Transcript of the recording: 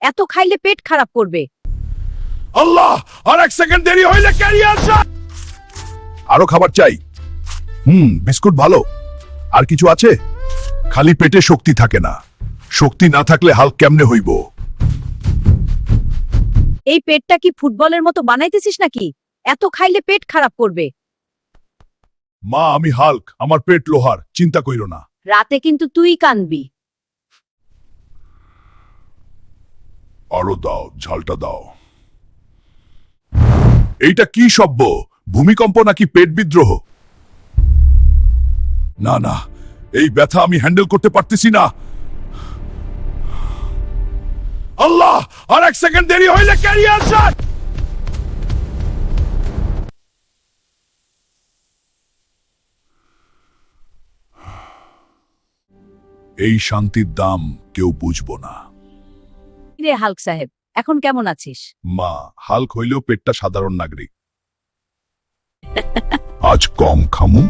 এত খাইলে পেট খারাপ করবে। আল্লাহ, আর এক সেকেন্ড দেরি হইলে ক্যারিয়ার যায়। আরো খাবার চাই। বিস্কুট ভালো। আর কিছু আছে? খালি পেটে শক্তি থাকে না। শক্তি না থাকলে হাল কেমনে হইব? এই পেটটা কি ফুটবলের মতো বানাইতেছিস নাকি? এত খাইলে পেট খারাপ করবে। মা, আমি হাল্ক, আমার পেট লোহার, চিন্তা কইরো না। রাতে কিন্তু তুই কানবি। আরো দাও, ঝালটা দাও। এইটা কি শব্দ? ভূমিকম্প নাকি পেট বিদ্রোহ? না না, এই ব্যথা আমি হ্যান্ডেল করতে পারতেছি না। আল্লাহ, আর এক সেকেন্ড দেরি হইলে ক্যারিয়ার যায়। এই শান্তির দাম কেউ বুঝবো না। রে হাল্ক সাহেব, এখন কেমন আছিস? মা, হাল্ক হইলেও পেটটা সাধারণ নাগরিক। আজ কম খামু,